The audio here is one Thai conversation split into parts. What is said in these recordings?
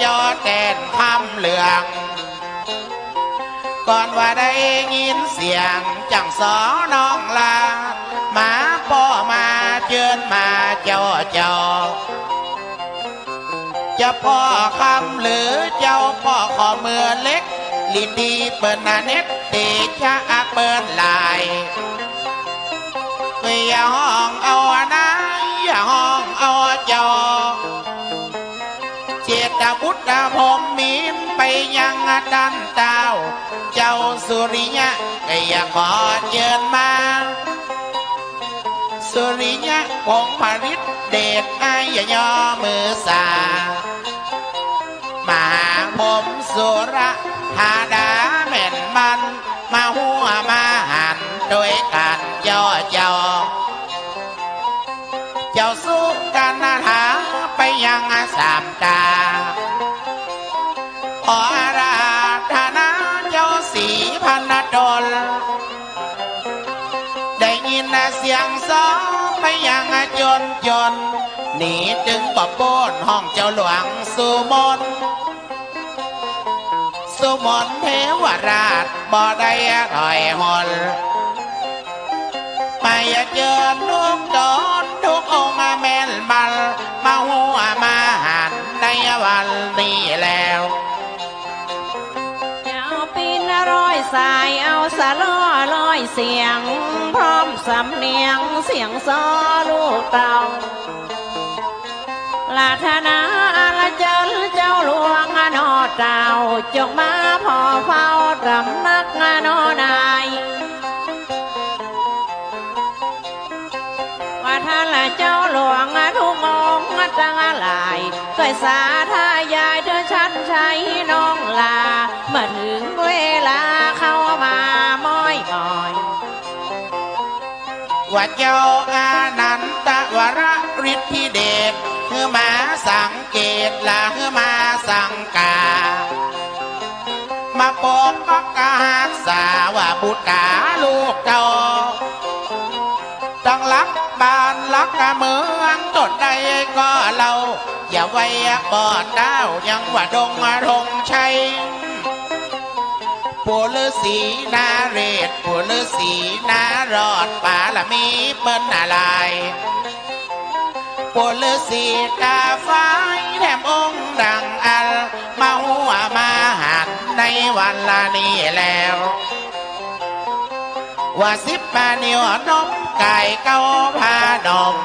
จอแตนคำเหลืองก่อนว่าได้ยินเสียงจังสอน้องลามาพ่อมาเชิญมาเจ้าจะพ่อคำหรือเจ้าพ่อขอมือเล็กลินดีเปิ้นนาเน็ตเตชะเปิ้นลายอย่าห้องเอานะอย่าห้องเอาจอเจตบุตรผมมีนไปยังดันเต้าเจ้าสุริยะอย่าขอเชิญมาสุริยะพงผริตเดชอายย่อมือสามาผมสุระธาดาแม่นมันมาหัวมาหันโดยการเจ้าสู้กันนาถาไปยังสามตาขออาราธนาเจ้าสีพันดลได้ยินเสียงซ้อไปยังจนหนีจึงปอบโบนห้องเจ้าหลวงสุมนเทวราชบ่ได้ถอยหนไปเจอลูกโดนทุกองค์แม่นบัลมาหัวมาหันในวันนี้แล้วเจ้าปีนร้อยสายเอาสะล้อร้อยเสียงพร้อมสำเนียงเสียงซอลูกเต่าลาธนาละเจ้าหลวงนอเต่าจงมาพอเฝ้าตำนักนอนายว่าท่านละเจ้าหลวงทุกองค์จังหลายเคยสาธายายเธอชันใช้น้องลาเมื่อถึงเวลาเข้ามาม้อยว่าเจ้าอานันตวรฤทธิเดชคือมาสังเกตละคือมาสังกามาปกปักหักษาว่าบุตรลูกเจ้าต้องรักบ้านรักเมืองตดใดก็เราอย่าไว้ก่อเต้ายังว่าดงชัยปู่ฤาษีนาเรศปู่ฤาษีนารอดป่าละมีเปิ้นอะไรปู่ฤาษีตาฟ้าแถมองค์ดังอัลมาหัวมาหันในวันลานี้แล้วว่า10 ปาเนียวนมไก่เก้าพานม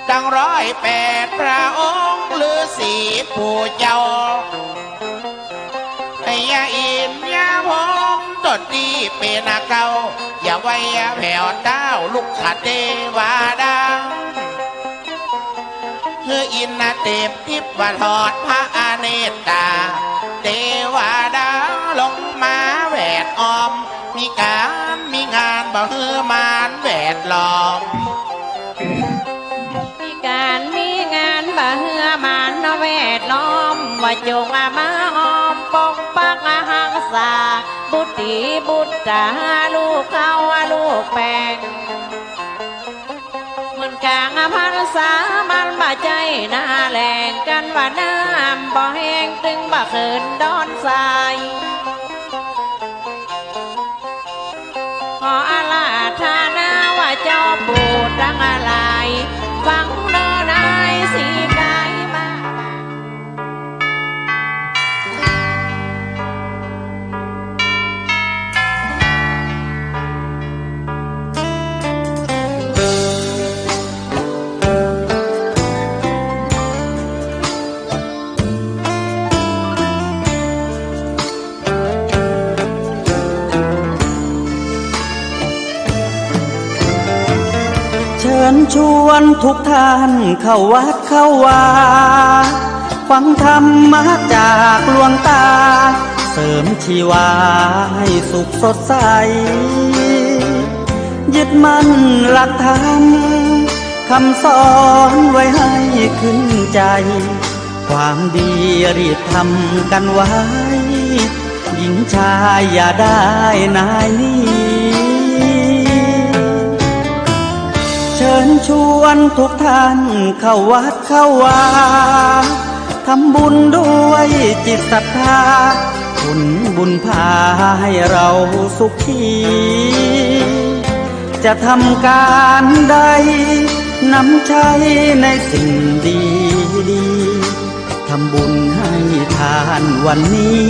ดัง108 พระองค์ฤาษีผู้เจ้าอย่าอินอย่าพงตดดีเป็นเก่าอย่าไว้แผ่วเต้าลูกขัดเทวดาคืออินเทพทิพย์ว่าทอดพระอเนตตาเทวดาลงมาแวดอ้อมมีงานบ่ฮือมานแวดล้อมมีงานบ่ฮือมานแวดล้อมว่าจงมาอ้อมปกปักหักษาบุตรีบุตรลูกเขาลูกแปงมันกลางพรรษามันบ่ใจหน้าแหลงกันว่าน้ำบ่แห้งตึงบ่เขินดอนทรายขออาลาธนาว่าเจ้าปู่ทั้งหลายฟังเดินายสีกายมา ญชวนทุกท่านเข้าวัดเข้าวาฟังธรรมะจากหลวงตาเสริมชีวาให้สุขสดใสยึดมั่นหลักธรรมคำสอนไว้ให้ขึ้นใจความดีรีบทำกันไว้หญิงชายอย่าได้นายนี้เชิญชวนทุกท่านเข้าวัดเข้าวา ทำบุญด้วยจิตศรัทธาผลบุญพาให้เราสุขีจะทำการใดนำใช้ในสิ่งดีดีทำบุญให้ทานวันนี้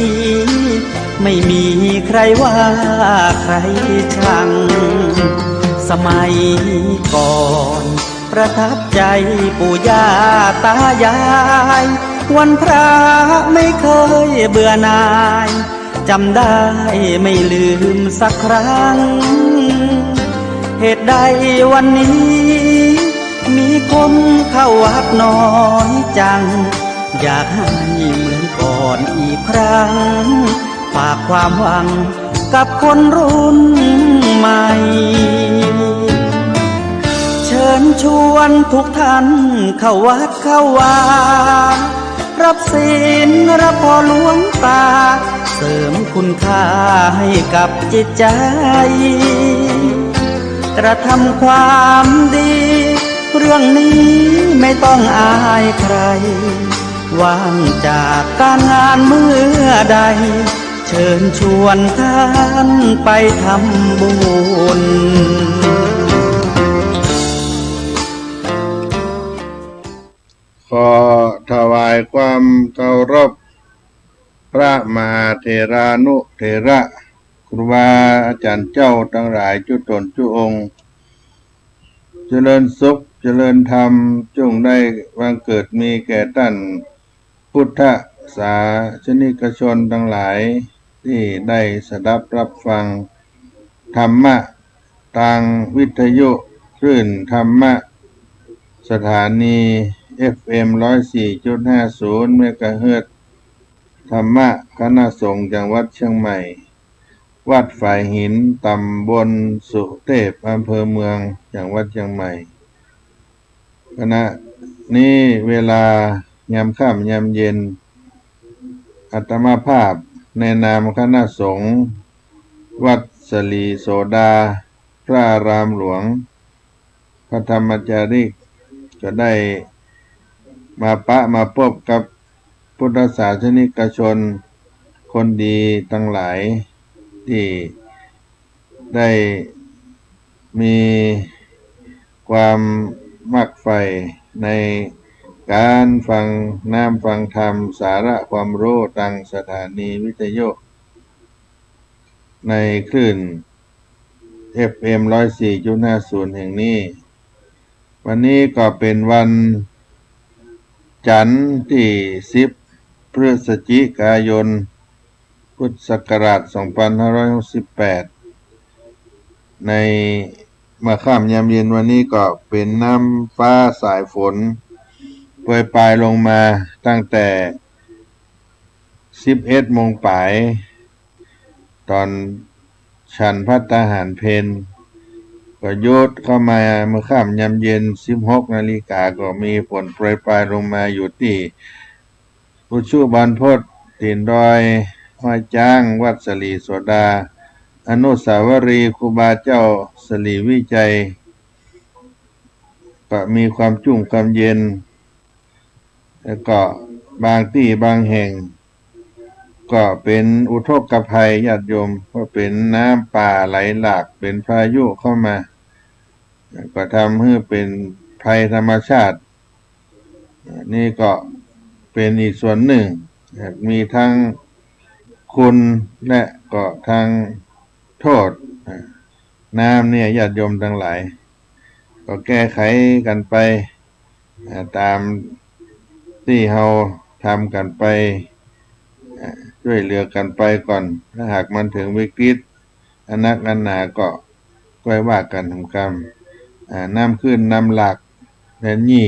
ไม่มีใครว่าใครชังสมัยก่อนประทับใจปู่ย่าตายายวันพระไม่เคยเบื่อหน่ายจำได้ไม่ลืมสักครั้งเหตุใดวันนี้มีคนเข้าวัดน้อยจังอยากให้เหมือนก่อนอีกครั้งฝากความหวังกับคนรุ่นใหม่เชิญชวนทุกท่านเข้าวัดเข้าวารับศีลรับพรหลวงตาเสริมคุณค่าให้กับจิตใจกระทำความดีเรื่องนี้ไม่ต้องอายใครว่างจากการงานเมื่อใดเชิญชวนท่านไปทำบุญขอถวายความเคารพพระมหาเถรานุเถระครูบาอาจารย์เจ้าทั้งหลายจุตนจุองค์เจริญสุขเจริญธรรมจงได้บังเกิดมีแก่ท่านพุทธศาสนิกชนทั้งหลายที่ได้สดับรับฟังธรรมะทางวิทยุคลื่นธรรมะสถานี FM 104.50 เมกะเฮิรตซ์ธรรมะคณะสงฆ์จังหวัดเชียงใหม่วัดฝ่ายหินตำบลสุเทพอำเภอเมืองจังหวัดเชียงใหม่ขณะนี้เวลายามค่ำยามเย็นอาตมาภาพในนามคณะสงฆ์วัดสลีโสดาพระอารามหลวงพระธรรมจาริกก็ได้มาพบกับพุทธศาสนิกชนคนดีทั้งหลายที่ได้มีความมักใฝ่ในการฟังน้ำฟังธรรมสาระความรู้ทางสถานีวิทยุในคลื่น FM 104.50 แห่งนี้วันนี้ก็เป็นวันจันทร์ที่10 พฤศจิกายนพุทธศักราช 2568 ในมาค่ำยามเย็นวันนี้ก็เป็นน้ำฟ้าสายฝนโปรยปลายลงมาตั้งแต่11 โมงปลายตอนฉันภัตตาหารเพลก็โยดเข้ามาเมื่อค่ำยามเย็น 16 นาฬิกาก็มีฝนโปรยปลายลงมาอยู่ที่อุชุบานพดตีนดอยห้อยจ้างวัดสลีโสดาอนุสาวรีย์ครูบาเจ้าสลีวิจัยก็มีความชุ่มความเย็นแล้วก็บางที่บางแห่งก็เป็นอุทกภัยญาติโยมก็เป็นน้ำป่าไหลหลากเป็นพายุเข้ามาก็ทำให้เป็นภัยธรรมชาตินี่ก็เป็นอีกส่วนหนึ่งมีทั้งคุณและก็ทั้งโทษน้ำเนี่ยญาติโยมทั้งหลายก็แก้ไขกันไปตามที่เราทำกันไปช่วยเหลือกันไปก่อนถ้าหากมันถึงวิกฤตอันนักอันหนาก็ว่ากันทำกรรมน้ำขึ้นน้ำหลักและนี่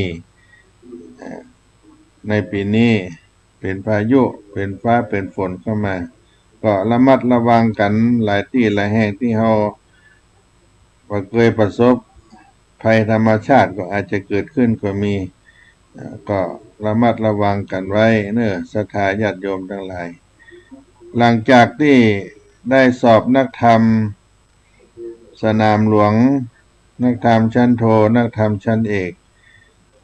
ในปีนี้เป็นพายุเป็นฟ้าเป็นฝนเข้ามาก็ระมัดระวังกันหลายที่หลายแห่งที่เราเคยประสบภัยธรรมชาติก็อาจจะเกิดขึ้นก็มีก็ระมัดระวังกันไว้เน้อศรัทธาญาติโยมทั้งหลายหลังจากที่ได้สอบนักธรรมสนามหลวงนักธรรมชั้นโทนักธรรมชั้นเอก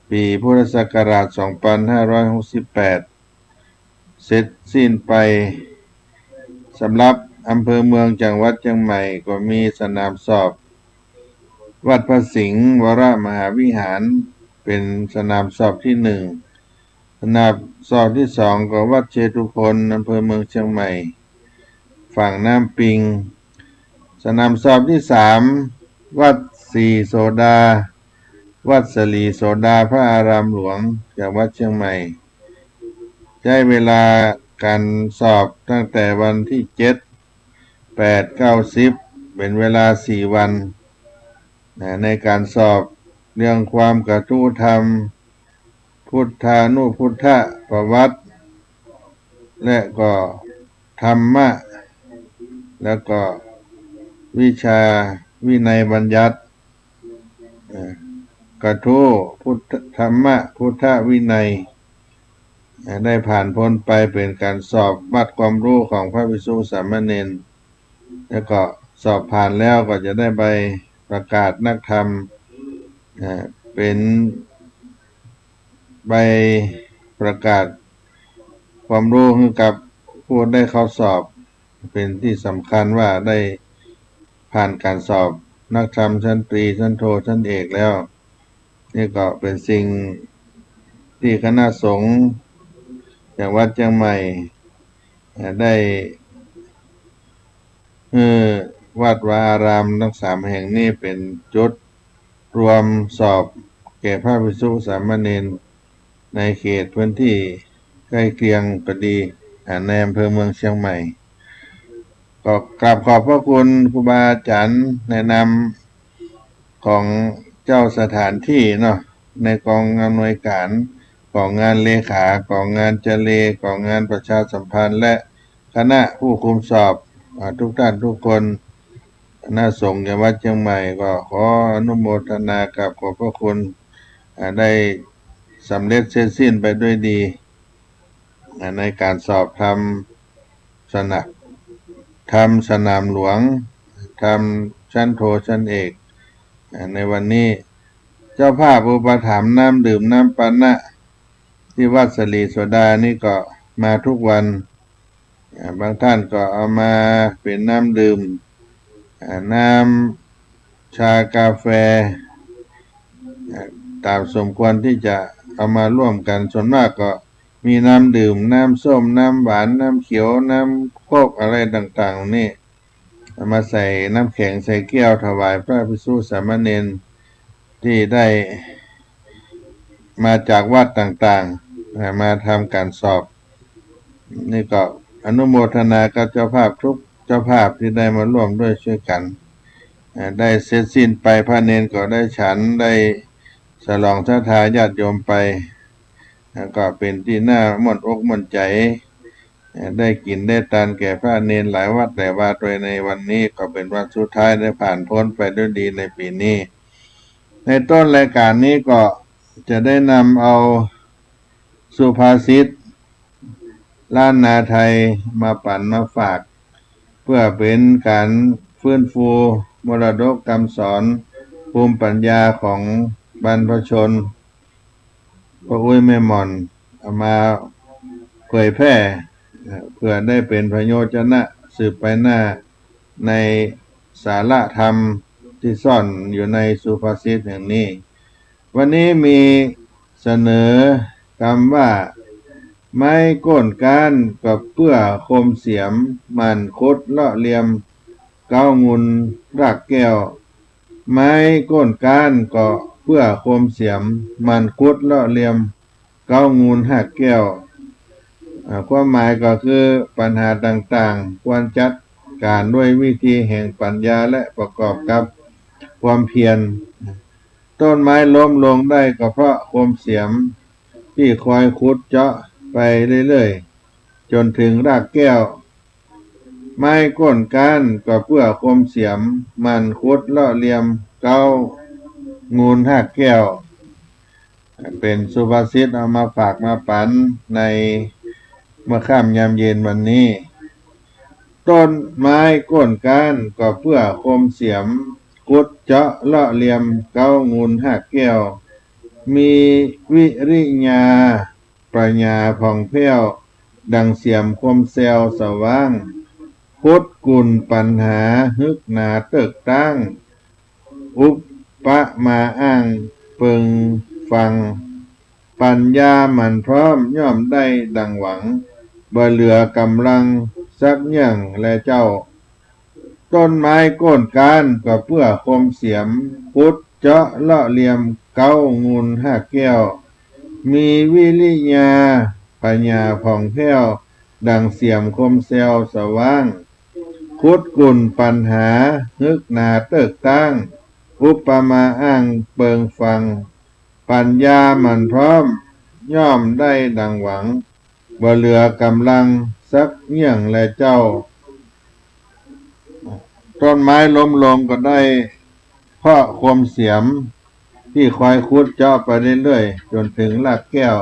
ปีพุทธศักราช 2568 เสร็จสิ้นไปสำหรับอำเภอเมืองจังหวัดเชียงใหม่ก็มีสนามสอบวัดพระสิงห์วรมหาวิหารเป็นสนามสอบที่หนึ่งสนามสอบที่สองก็วัดเชตุพนอำเภอเมืองเชียงใหม่ฝั่งน้ำปิงสนามสอบที่สามวัดศรีโสดาวัดสลีโสดาพระอารามหลวงจากวัดเชียงใหม่ใช้เวลาการสอบตั้งแต่วันที่7 8 9 10เป็นเวลา4 วันในการสอบเรื่องความกระธรรมพุทธานุพุทธประวัติและก็ธรรมะแล้วก็วิชาวินัยบัญญัติกระทู้พุทธธรรมะพุทธวินัยได้ผ่านพ้นไปเป็นการสอบวัดความรู้ของพระภิกษุสามเณรแล้วก็สอบผ่านแล้วก็จะได้ใบประกาศนักธรรมเป็นใบประกาศความรู้ให้กับผู้ได้เข้าสอบเป็นที่สำคัญว่าได้ผ่านการสอบนักธรรมชั้นตรีชั้นโทชั้นเอกแล้วนี่ก็เป็นสิ่งที่คณะสงฆ์จากวัดเชียงใหม่ได้วัดวาอารามทั้ง3 แห่งนี้เป็นจุดรวมสอบแก่พระภิกษุสามเณรในเขตพื้นที่ใกล้เคียงก็ดีในอำเภอเมืองเชียงใหม่ก็กราบขอบพระคุณครูบาอาจารย์แนะนำของเจ้าสถานที่เนาะในกองอำนวยการของงานเลขาของงานเจเลของงานประชาสัมพันธ์และคณะผู้คุมสอบทุกท่านทุกคนคณะสงฆ์จังหวัดเชียงใหม่ก็ขออนุโมทนากับขอบพระคุณได้สำเร็จเสร็จสิ้นไปด้วยดีในการสอบทำสนามหลวงทำชั้นโทชั้นเอกในวันนี้เจ้าภาพอุปถัมภ์น้ำดื่มน้ำปานะที่วัดสลีโสดานี่ก็มาทุกวันบางท่านก็เอามาเป็นน้ำดื่มน้ำชากาแฟตามสมควรที่จะเอามาร่วมกันส่วนมากก็มีน้ำดื่มน้ำส้มน้ำหวานน้ำเขียวน้ำโคกอะไรต่างๆนี่มาใส่น้ำแข็งใส่แก้วถวายพระภิกษุสามเณรที่ได้มาจากวัดต่างๆมาทำการสอบนี่ก็อนุโมทนากับเจ้าภาพทุกเจ้าภาพที่ได้มาร่วมด้วยช่วยกันได้เสร็จสิ้นไปพระเนรก็ได้ฉันได้ฉลองศรัทธาญาติโยมไปก็เป็นที่น่าม่วนอกม่วนใจได้กินได้ทานแก่พระเนรหลายวัดแต่ว่าโดยในวันนี้ก็เป็นวันสุดท้ายได้ผ่านพ้นไปด้วยดีในปีนี้ในต้นรายการนี้ก็จะได้นำเอาสุภาษิตล้านนาไทยมาปั่นมาฝากเพื่อเป็นการฟื้นฟูมรดกคำสอนภูมิปัญญาของบรรพชนพระอุ้ยแม่หม่อนเอามาเผยแพร่เพื่อได้เป็นประโยชน์นะสืบไปหน้าในสาระธรรมที่ซ่อนอยู่ในสุภาษิตอย่างนี้วันนี้มีเสนอคำว่าไม้ก้นก้านกับเปื้อคมเสียมมันคดเลาะเหลี่ยมเก้างุนรากแก้วไม้ก้นก้านก็เปื้อคมเสียมมันคดเลาะเหลี่ยมเก้างูลหักแก้วความหมายก็คือปัญหาต่างๆควรจัดการด้วยวิธีแห่งปัญญาและประกอบกับความเพียรต้นไม้ล้มลงได้ก็เพราะคมเสียมที่คอยขุดเจาะไปเรื่อยๆจนถึงรากแก้วไม้ก้นก้านก็เพื่อคมเสียมมันขุดเลาะเหลี่ยมเก้างูลหักแก้วเป็นสุภาษิตเอามาฝากมาปันในเมื่อค่ำยามเย็นวันนี้ต้นไม้ก้นก้านก็เพื่อคมเสียมขุดเจาะเลาะเหลี่ยมเก้างูลหักแก้วมีวิริญญาปัญญาผ่องแผ้ว ดังเสียมคมแซวสว่างพุทธกุลปัญหาฮึกหนาเติกตั้งอุปปะมาอ้างเปิงฟังปัญญามันพร้อมย่อมได้ดังหวังบ่เหลือกำลังสักอย่างและเจ้าต้นไม้โก้นการก็เพื่อคมเสียมพุทธเจาะเลาะเหลี่ยมเก้างูลห้าแก้วมีวิริยาปัญญาผ่องแผ้วดังเสียมคมแซวสว่างคุดกุลปัญหาฮึกหนาเติกตั้งอุปมาอ้างเปิงฟังปัญญามันพร้อมย่อมได้ดังหวังบ่เหลือกำลังสักเยี่ยงและเจ้าต้นไม้ล้มลงก็ได้เพราะความเสียมที่คอยคุดเจาะไปเรื่อยๆจนถึงรากแก้ว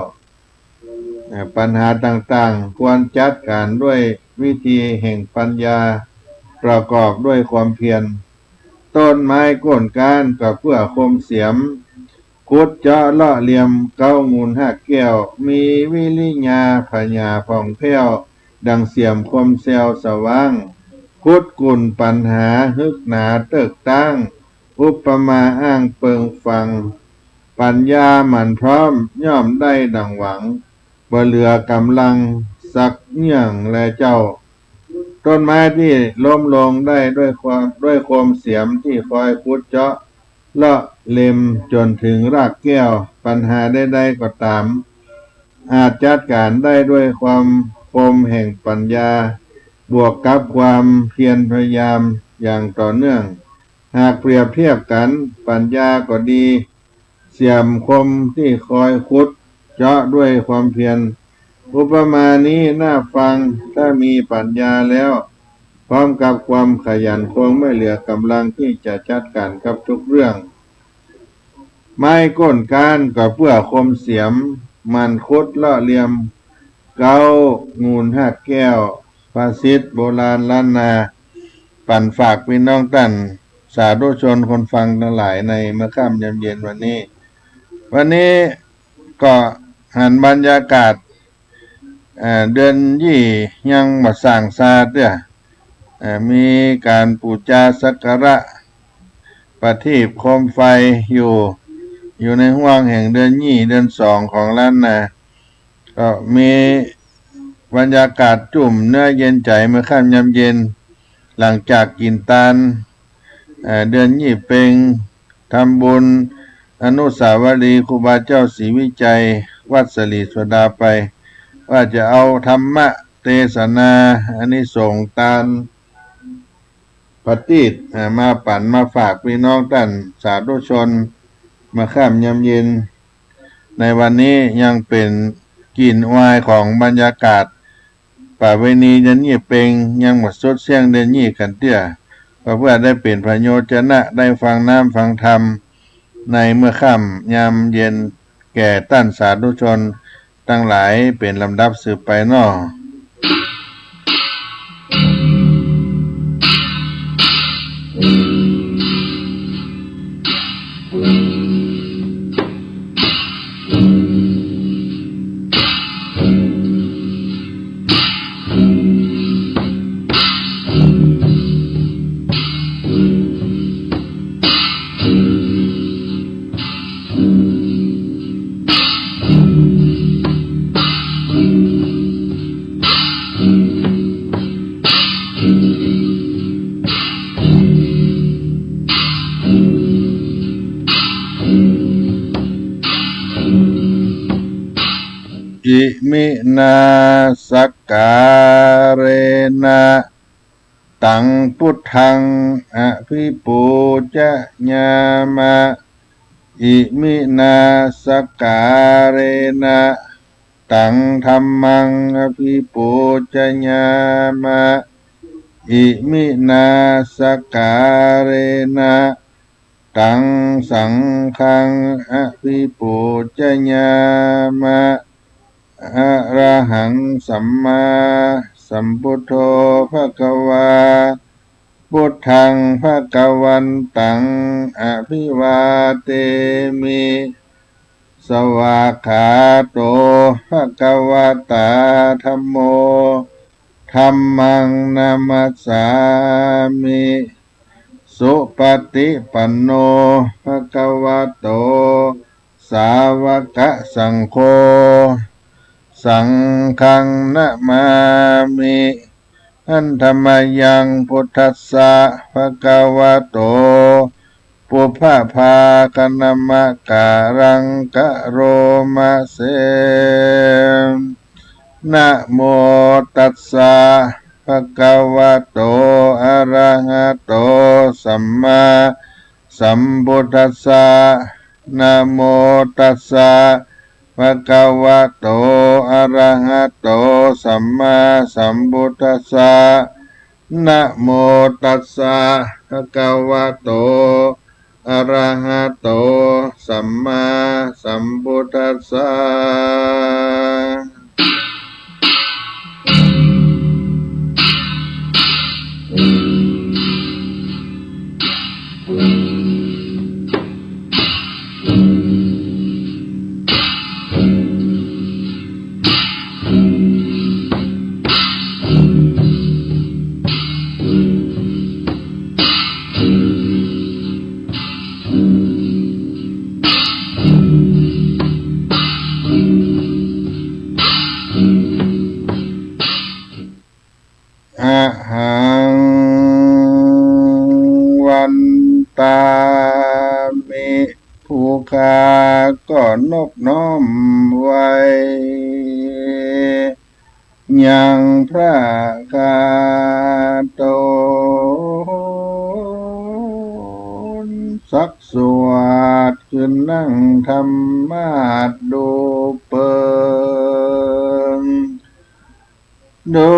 ปัญหาต่างๆควรจัดการด้วยวิธีแห่งปัญญาประกอบด้วยความเพียรต้นไม้ก้นก้านก็เพื่อคมเสียมคุดเจาะเลาะเหลี่ยมเก้างูลห้าแก้วมีวิริยาปัญญาผ่องแผ้วดังเสียมคมแซวสว่างคุดกุลปัญหาฮึกหนาเติกตั้งอุปมาอ้างเปิงฟังปัญญามันพร้อมย่อมได้ดังหวังบ่เหลือกำลังสักเยี่ยงและเจ้าต้นไม้ที่ล้มลงได้ด้วยโคมเสียมที่คอยขุดเจาะเลาะเล็มจนถึงรากแก้วปัญหาใดๆก็ตามอาจจัดการได้ด้วยความคมแห่งปัญญาบวกกับความเพียรพยายามอย่างต่อเนื่องหากเปรียบเทียบกันปัญญาก็ดีเสียมคมที่คอยขุดเจาะด้วยความเพียรอุปมานี้น่าฟังถ้ามีปัญญาแล้วพร้อมกับความขยันคงไม่เหลือกำลังที่จะจัดการกับทุกเรื่องไม้ก้นก้านก็เพื่อคมเสียมมันคุดเลาะเหลี่ยมเก้างูลห้าแก้วภาษิตโบราณล้านนาปั่นฝากพี่น้องท่านสาธุชนคนฟังทั้งหลายในเมื่อค่ำยามเย็นวันนี้ก็หันบรรยากาศเดือนยี่ยังมาสร้างซาเด้อมีการปูจาสักการะประทีปโคมไฟอยู่ในห้วงแห่งเดือนยี่เดือนสองของล้านนาก็มีบรรยากาศจุ่มเนื้อเย็นใจเมื่อค่ำยามเย็นหลังจากกินตาลเดือนยี่เพ็งทำบุญอนุสาวรีย์ครูบาเจ้าศรีวิจัยวัดสลีโสดาไปว่าจะเอาธรรมะเทศนาอานิสงส์ตาลปฏิษฐ์มาปั่นมาฝากพี่น้องท่านสาธุชนมาค่ำยามเย็นในวันนี้ยังเป็นกลิ่นอายของบรรยากาศป่าเวณีเดือนยี่เพ็งยังหมดสดเสียงเดือนยี่กันเตี้ยเพื่อได้เป็นพระโยชนะได้ฟังน้ำฟังธรรมในเมื่อค่ำยามเย็นแก่ท่านสาธุชนทั้งหลายเป็นลำดับสืบไปน้ออิมินาสักการเรนะตังพุทธังอภิปูจญามะอิมินาสักการเรนะตังธัมมังอภิปูจญามะอิมินาสักการเรนะตังสังฆังอภิปูจญามะอะระหังสัมมาสัมพุทโธภควาพุทธังภควันตังอภิวาเทมิ สวากขาโตภะคะวะตาธัมโมธัมมังนามัสสามิสุปฏิปันโนภะคะวะโตสาวกสังโฆสังฆังนะมามิอันธรรมยังพุทธัสสะภะคะวะโตปุพพาคณมะการังกะโรมะเสนะโมตัสสะภะคะวะโตอะระหะโตสัมมาสัมพุทธัสสะนะโมตัสสะภะคะวะโตอะระหะโตสัมมาสัมพุทธัสสะนะโมตัสสะภะคะวะโตอะระหะโตสัมมาสัมพุทธัสสะอะหังวันตามิผู้ข้าก็นบน้อมไว้ยังพระคาโตสักสวดขึ้นนั่งธรรมาสดูเปิงดู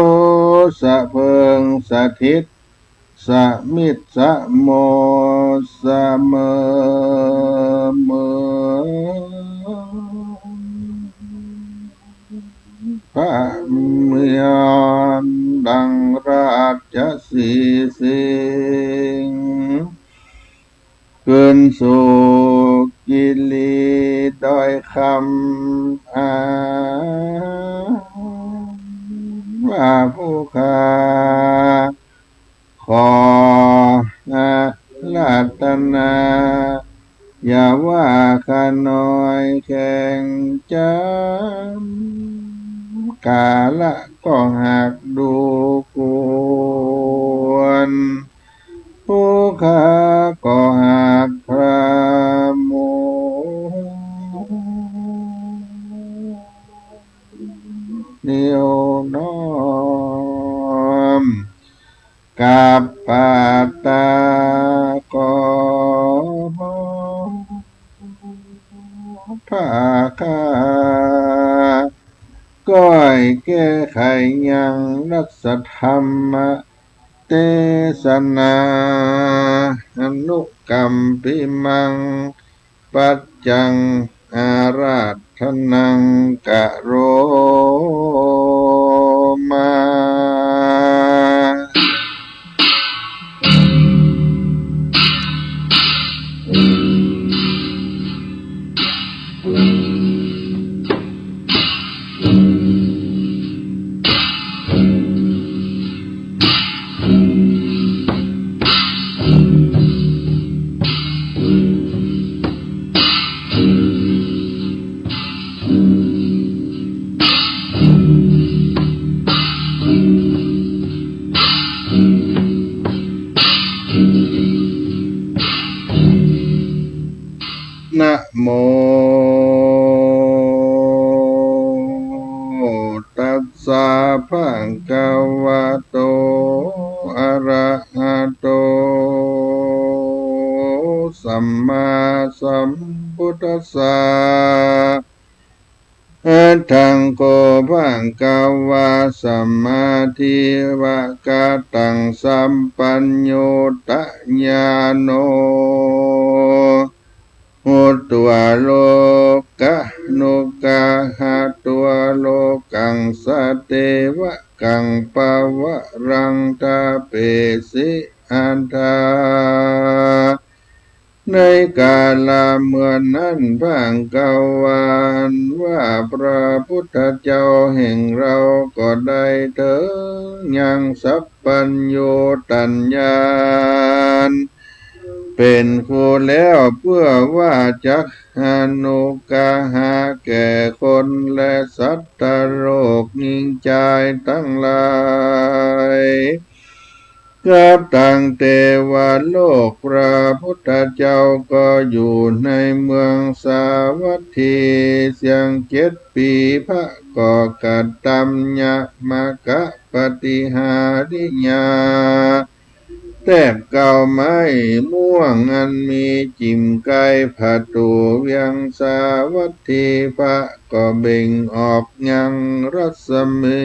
สะเพิงสถิตสะมิตรสะโมสะเมอเมอพระเมียนดังราชสีสิงห์ขึ้นสู่กิลีด้อยคำว่าผู้ข้าขอลาตนาอย่าว่าข้าน้อยแข่งจำกาละก็หักดูควรผู้ข้าก็หักพระโมนิโอน้อมกับปาตากภาคาก้อยแก้ไขยังรักษธรรมเทศนาอนุกรรมปิมังปัจจังอาราธนังกะโรมานะโมตัสสะภะคะวะโตอะระหะโตสัมมาสัมพุทธัสสะอะทังโกภะคะวะสัมมาทิวะกะตังสัมปัญโยตญาโนหุตัวโลกะนุกะหะตัวโลกังสเตวะกังปะวะรังตาเปสิอันทา ในกาลเมื่อนั้นพางกาวานว่าพระพุทธเจ้าแห่งเราก็ได้ถึงยังสัพพัญโยตัญญาณเป็นผู้แล้วเพื่อว่าจักหานุกาหาแก่คนและสัตว์โลกยิ่งใจทั้งหลายกับตั้งเทวโลกพระพุทธเจ้าก็อยู่ในเมืองสาวัตถีเสียง7 ปีพระก็กัดตำยะมะกะปฏิหาริยาแต้มเก่าไม้ม่วงอันมีจิมไก่ผัดตูเวียงสาวัตถีพระก็เบ่งออกยังรัศมี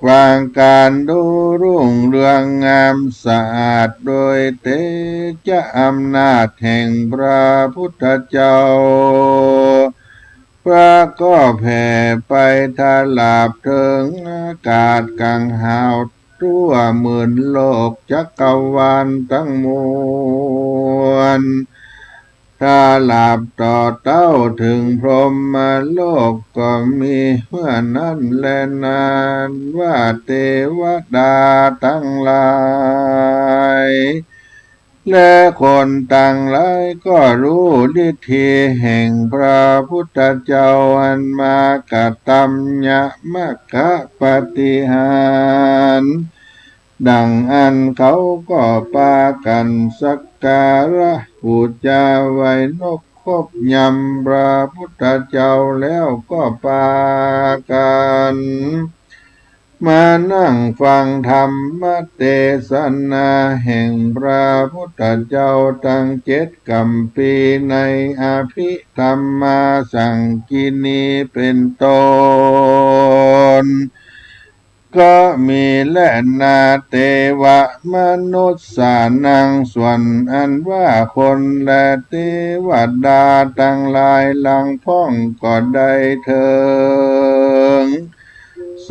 กลางการดูรุ่งเรืองงามสะอาดโดยเตจาอำนาจแห่งพระพุทธเจ้าพระก็แผ่ไปทลาบถึงอากาศกังหาวทั่วหมื่นโลกจักรวาลทั้งมวลถ้าหลับต่อเต้าถึงพรหมโลกก็มีเมื่อนั้นแลนานว่าเทวดาทั้งหลายและคนต่างหลายก็รู้ฤทธิแห่งพระพุทธเจ้าอันมากตัมญะมะคะปฏิหารดังอันเขาก็ปากันสักการะบูชาไว้นกคบยำพระพุทธเจ้าแล้วก็ปากันมานั่งฟังธรรมเทศนาแห่งพระพุทธเจ้าตั้ง7 กัมปีในอภิธรรมาสังกินีเป็นต้นก็มีและนาเทวมนุษย์สานังส่วนอันว่าคนและเทวดาทั้งหลายหลังพ้องก็ได้เถิงโส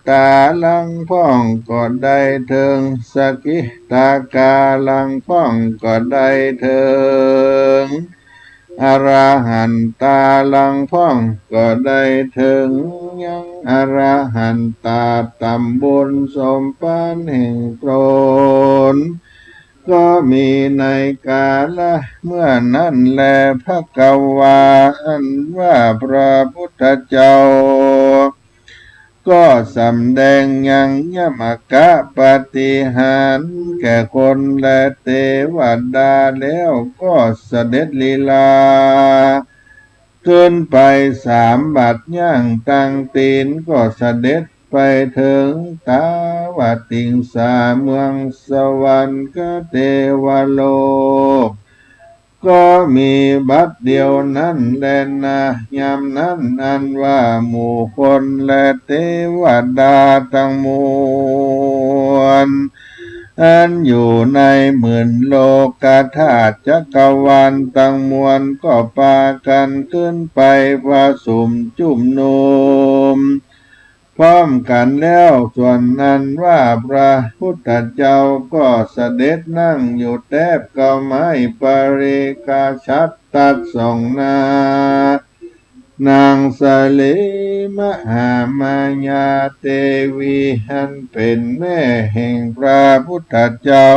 ตาลังพ้องก็ได้เถิงสกิตากาลังพ้องก็ได้เถิงอรหันตาลังพ้องก็ได้ถึงยังอรหันตาตำบุญสมปานแห่งโปรนก็มีในกาละเมื่อนั้นแลพระกวาอันว่าพระพุทธเจ้าก็สำแดงยังยมกะปฏิหารแก่คนและเทวดาแล้วก็เสด็จลีลาขึ้นไป3 บัดย่างตั้งตีนก็เสด็จไปถึงตาวติงสาเมืองสวรรค์กเทวโลกก็มีบัดเดียวนั้นแลนะยามนั้นอันว่าหมู่คนและเทวดาทั้งมวลอันอยู่ในหมื่นโลกธาตุจักรวาลทั้งมวลก็พากันขึ้นไปประสุมจุ่มนุมพร้อมกันแล้วส่วนนั้นว่าพระพุทธเจ้าก็เสด็จนั่งอยู่แทบเก้าไม้ปริกาชัดตัดส่องนานางสลีมหามายาเทวีหันเป็นแม่แห่งพระพุทธเจ้า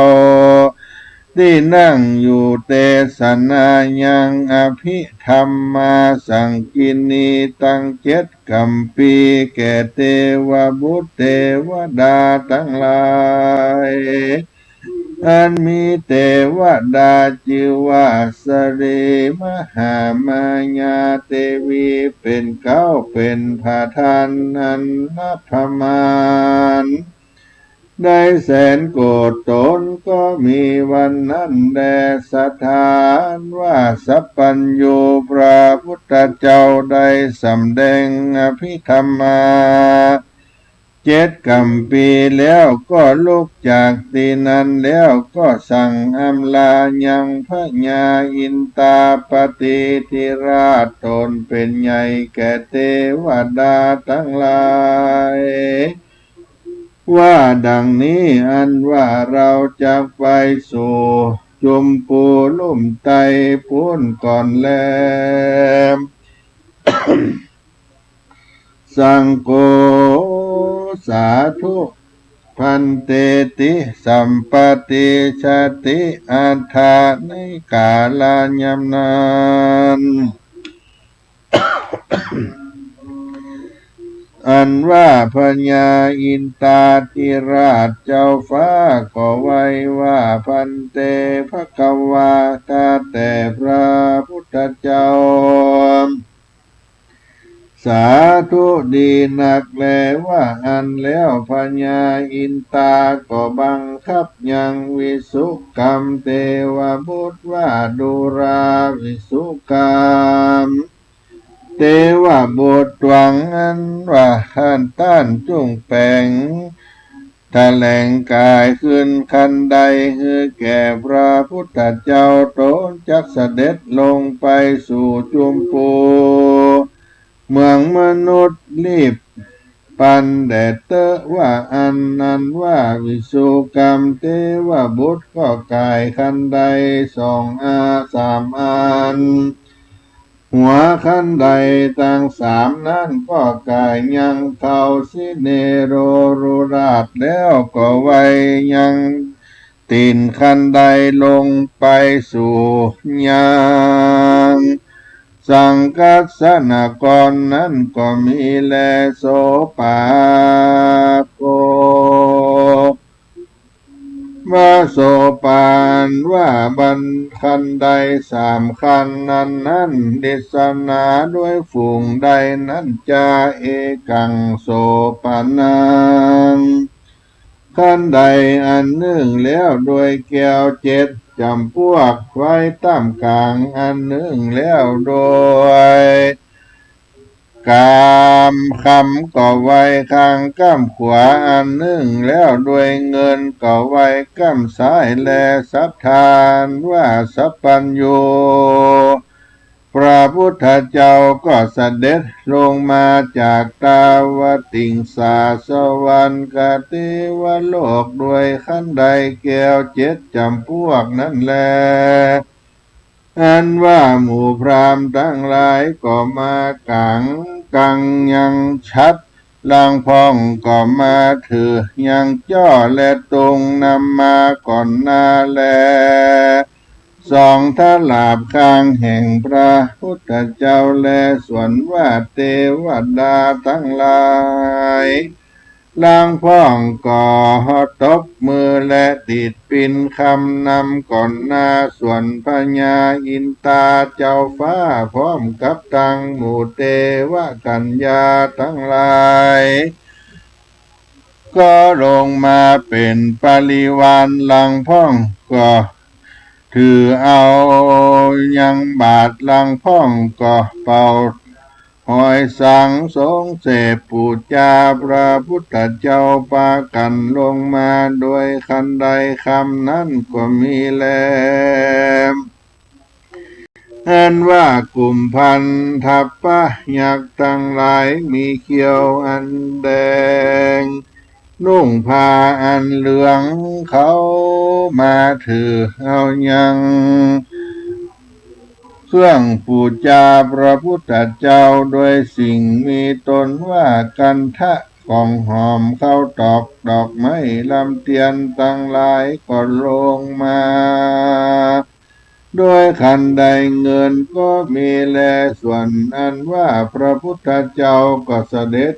ที่นั่งอยู่เทศนายังอภิธรรมาสังกินีตั้ง7 กัมปีแก่เทวบุตรเทวดาทั้งหลายอันมีเทวดาชื่อว่าสรีมหามายาเทวีเป็นเก้าเป็นประธานนันนับประมาณได้แสนโกฏตนก็มีวันนั้นแด่สถานว่าสัพพัญโยพระพุทธเจ้าได้สำแดงอภิธรรมา7 กัมปีแล้วก็ลุกจากที่นั้นแล้วก็สั่งอำลายังพระญาอินตาปฏิทิราชตนเป็นใหญ่แก่เทวดาทั้งหลาย ว่าดังนี้อันว่าเราจะไปสู่จุมปูลุ่มไตพูนก่อนแลม สังโฆสาธุพันเตติสัมปติชาติอัฏฐาในกาลยามนั้น อันว่าพญาอินตาธิราชเจ้าฟ้าก็ไว้ว่าพันเตภควาตาแต่พระพุทธเจ้าสาธุดีนักแลว่าอันแล้วพญาอินตาก็บังคับยังวิสุกรรมเทวบุตรว่าดูราวิสุกรรมเทวบุตรหวังอันว่าขันต้านจุงแปงแถลงกายขึ้นคันใดคือแก่พระพุทธเจ้าโตจักเสด็จลงไปสู่จุมปูเมืองมนุษย์รีบปันแดดเตอว่าอันนั้นว่าวิสุกรรมเทวบุตรก็กายคันใดสามอันหัวคันใดตั้งสามนั้นก็กายยังเท่าสิเนโรรุราชแล้วก็ไว้ยังตีนคันใดลงไปสู่ยังสังกัสสนกรนั้นก็มีแลโสปาโกมาโสปานว่าบันคันใดสามคันนั้นดิสนาด้วยฝูงใดนั้นจะเอกังโสปานังคันใดอันหนึ่งแล้วโดยแก้วเจ็ดจำพวกไว้ตามกลางอันหนึ่งแล้วโดยกามคำก็ไว้ข้างก้ามขวาอันหนึ่งแล้วด้วยเงินก็ไว้ก้ามซ้ายและสัทธานว่าสัพพัญโยพระพุทธเจ้าก็เสด็จลงมาจากตาวติงสาสวรรค์กเทวโลกด้วยขั้นใดแก้วเจ็ดจำพวกนั้นแลอันว่าหมู่พราหมณ์ทั้งหลายก็มากังยังชัดลางพองก็มาถือยังจ้อและตรงนำมาก่อนหน้าแลสองทลาบข้างแห่งพระพุทธเจ้าและส่วนว่าเทวดาทั้งหลายลางพ้องก่อตบมือและติดปินคำนำก่อนหน้าส่วนพญาอินตาเจ้าฟ้าพร้อมกับตังหมู่เทวกัญญาทั้งหลายก็ลงมาเป็นปริวารลางพ้องก็ถือเอายังบาทลังพ้องก็เป่าหอยสังสงเสพปูจาพระพุทธเจ้าปากันลงมาโดยคันใดคำนั้นก็มีแลอันว่ากลุ่มพันทัพปะยักษ์ทั้งหลายมีเขียวอันแดงนุ่งผ้าอันเหลืองเขามาถือเอายังเครื่องปูจาพระพุทธเจ้าโดยสิ่งมีตนว่ากันทะของหอมเข้าตอกดอกไม้ลำเทียนตั้งหลายก็ลงมาโดยคันใดเงินก็มีแลส่วนอันว่าพระพุทธเจ้าก็เสด็จ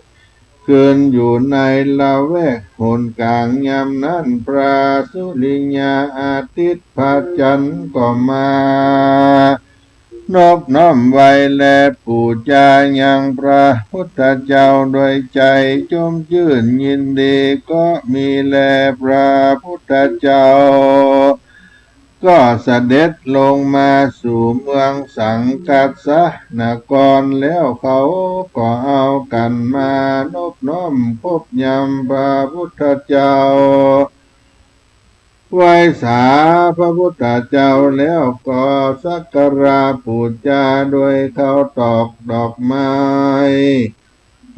คืนอยู่ในละแวกหนกลางยามนั้นพระสุริยาอาทิตย์พระจันทร์ก็มานอบน้อมไว้และปูจายังพระพุทธเจ้าโดยใจจมชื่นยินดีก็มีแลพระพุทธเจ้าก็เสด็จลงมาสู่เมืองสังกัสสนกรแล้วเขาก็เอากันมานอบน้อมพบยำพระพุทธเจ้าไหว้สาพระพุทธเจ้าแล้วก็สักการะบูชาโดยเขาตอกดอกไม้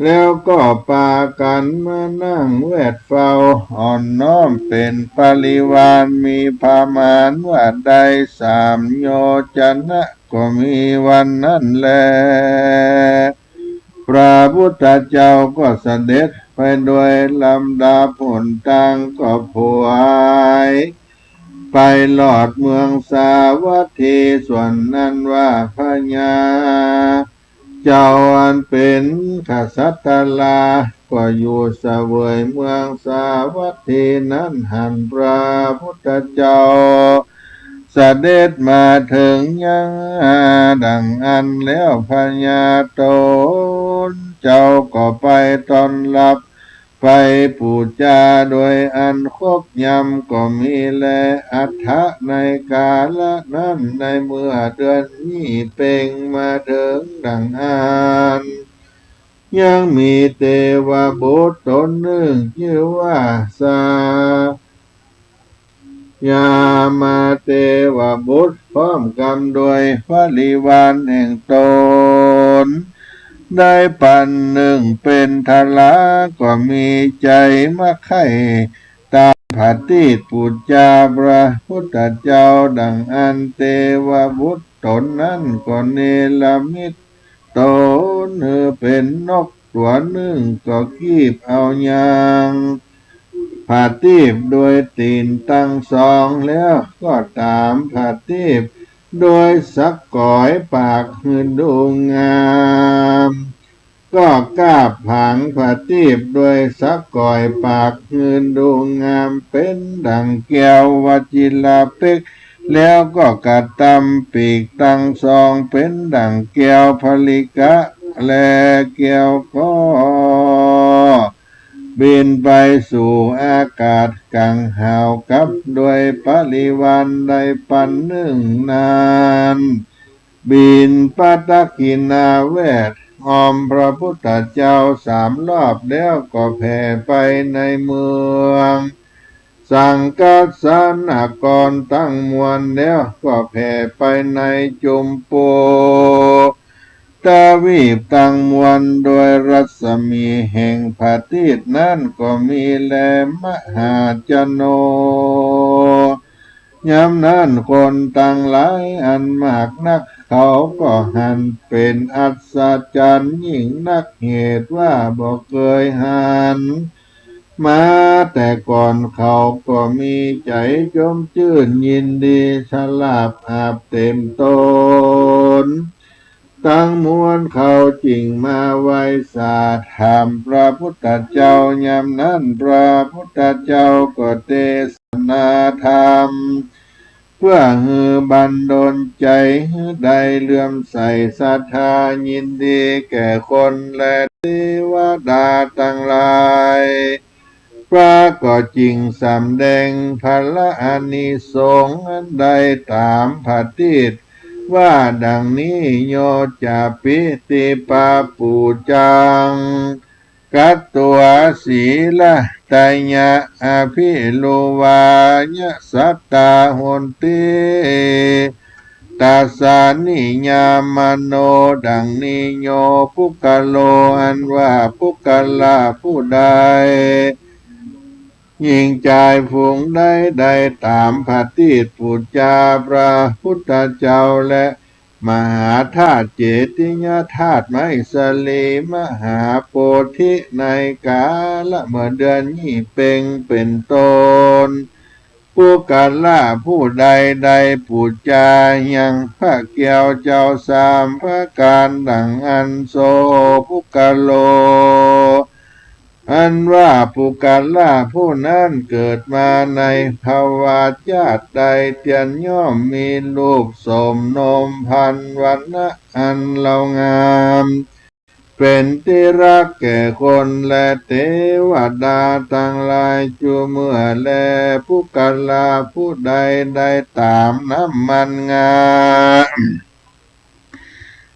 แล้วก็ปากันมานั่งแวดเฝ้าอ่อนน้อมเป็นปริวารมีพามานว่าใดสามโยชนะก็มีวันนั้นแลพระพุทธเจ้าก็เสด็จไปโดยลำดับหนทางก็ผวายไปหลอดเมืองสาวัตถีส่วนนั้นว่าพญาเจ้าอันเป็นขสัตตลาก็อยู่เสวยเมืองสาวัตถีนั้นหันพระพุทธเจ้าเสด็จมาถึงยังดังอันแล้วพญาโตนเจ้าก็ไปต้อนรับไปปูจาโดยอันครบยำก็มีแลอัฏฐะในกาละนั้นในเมื่อเดือนนี้เป่งมาถึงดังอันยังมีเทวบุตรตนหนึ่งชื่อว่าสายามาเทวบุตรพร้อมกันโดยพระลิวารแห่งตนได้ปันหนึ่งเป็นทลาก็มีใจมาไข่ตามผัตติปุจจาพระพุทธเจ้าดังอันเทวบุตรตนนั้นก็เนรมิตตนเป็นนกตัวหนึ่งก็คีบเอายางผาตีบโดยตีนตั้งสองแล้วก็ตามผาตีบโดยสักก่อยปากหืนดูงามก็กล้าผังผาตีบโดยสักก่อยปากหืนดูงามเป็นดังแก้ววจิลาเป็กแล้วก็กระตำปีกตั้งสองเป็นดังแก้วผลิกะและแก้วก็บินไปสู่อากาศกังหาวกับโดยปริวารใดปันหนึ่งนานบินปัตตกินาเวทอ้อมพระพุทธเจ้าสามรอบแล้วก็แผ่ไปในเมืองสังกัสสนกรตั้งมวลแล้วก็แผ่ไปในจุมโปตาวีบตั้งมวลโดยรัศมีแห่งพระอาทิตย์นั้นก็มีแลมหาจโนยามนั้นคนตั้งหลายอันมากนักเขาก็หันเป็นอัศจรรย์ยิ่งนักเหตุว่าบ่เคยหันมาแต่ก่อนเขาก็มีใจจมชื่นยินดีฉลาบอาบเต็มตนตั้งมวลเขาจริงมาไว้สาธรรมพระพุทธเจ้ายามนั้นพระพุทธเจ้าก็เทศนาธรรมเพื่อฮือบันดลใจฮือใดเลื่อมใสศรัทธายินดีแก่คนและเทวดาทั้งหลายพระก็จริงสำแดงพระอานิสงส์อันใดตามพระทิตว่าดังนี้โยจะปิติปาปูจังกัตตัวศีลตายะอภิโลวายะสัตตาหนติตัสสานิยามโนดังนิโยปุกะโลอันว่าปุกะลาผู้ใดยิ่งใจฝูงได้ตามพระทิตปุจจาพระพุทธเจ้าและมหาธาตุเจติยธาตุไมสลีมหาโพธิในกาละเมื่อเดือนนี้เป่งเป็นต้นผู้กันล่าผู้ใดปุจจายังพระเกี่ยวเจ้าสามพระการดังอันโซภุกะโลอันว่าปุกาล่าผู้นั้นเกิดมาในภาวะชาติใดเตียนย่อมมีรูปสมนมพันวรรณะอันเล่างามเป็นที่รักแก่คนและเทวดาทั้งหลายจูเมื่อแลปุกาล่าผู้ใดได้ตามน้ำมันงาม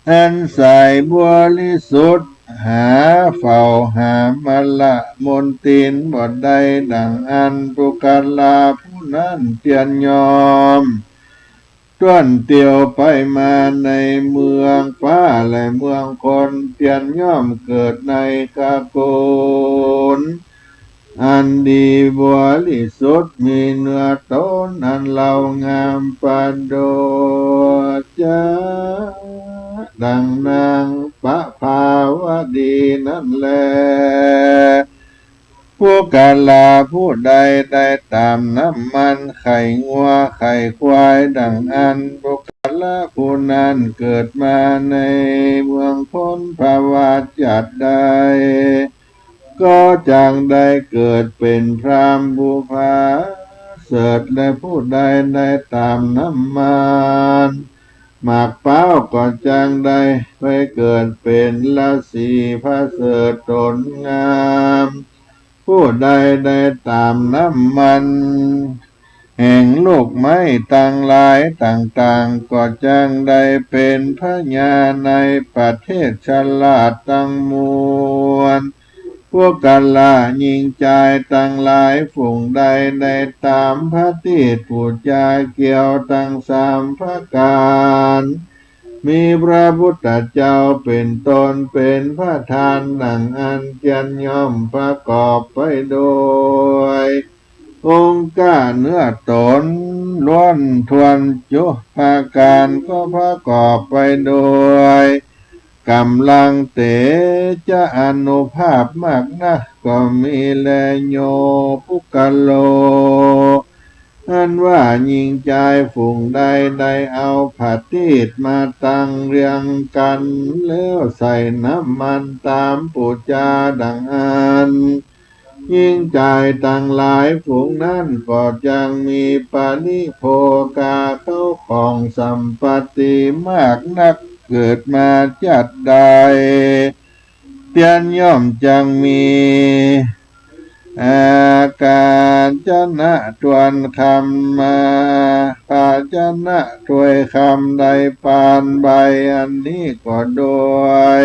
อันใสบริสุทธิ์หาเฝ้าหามละมนตินบ่ได้ดังอันปุกาลาผู้นั้นเตียนยอมต ต้วนเตียวไปมาในเมืองฟ้าและเมืองคนเตียนย่อมเกิดในกาโกนอันดีบริสุทธิ์มีเนื้อตนอันเรางามประโดจาดังนางปะภาวดีนั่นแลผู้กาลาผู้ใดได้ตามน้ำมันไข่งัวไข่ควายดังอันผู้กาลาผู้นั้นเกิดมาในเมืองพ้นภาวะจัดใดก็จังได้เกิดเป็นพรามบุพาเสดและผู้ใดได้ตามน้ำมันหมากเป้าก็จังได้ไปเกิดเป็นราศีพระเสดตนงามผู้ใดได้ตามน้ำมันแห่งลูกไม้ต่างหลายต่างๆก็จังได้เป็นพระญาในประเทศฉลาดตั้งมวลพวกกันละยิงใจตั้งหลายฝูงใดได้ตามพระติปูจาเกี่ยวตั้งสามพระการมีพระพุทธเจ้าเป็นตนเป็นพระทานดังอันเจียนย่อมประกอบไปโดยองค์การเนื้อตนล้วนทวนจุภาการก็ประกอบไปโดยกำลังเตจะอนุภาพมากนะก็มีแลโยปุกะโลอันว่ายิงใจฝูงใดได้เอาผัดตีดมาตั้งเรียงกันแล้วใส่น้ำมันตามปูจาดังอันยิ่งใจตั้งหลายฝูงนั้นก็ยังมีปานิโภกาเข้าของสัมปติมากนักเกิดมาจัดใดเตียนย่อมจังมีอาการจนะทวนคำมาภาชนะถวยคำใดปานใบอันนี้ก็โดย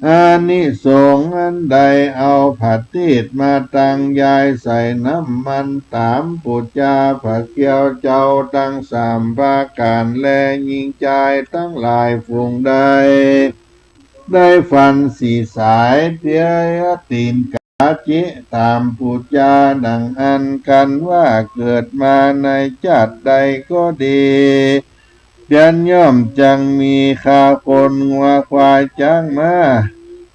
อานิสงส์อันใดเอาผัดตีดมาตั้งยายใส่น้ำมันตามปุจจาผักเกี่ยวเจ้าตั้งสามภาการแลยิงใจตั้งหลายฝูงใดได้ฟันสีสายเตียตีนกาจิตามปุจจาดังอันกันว่าเกิดมาในจัดใดก็ดีเตียนย่อมจังมีข้าคนงัวควายจ้างมา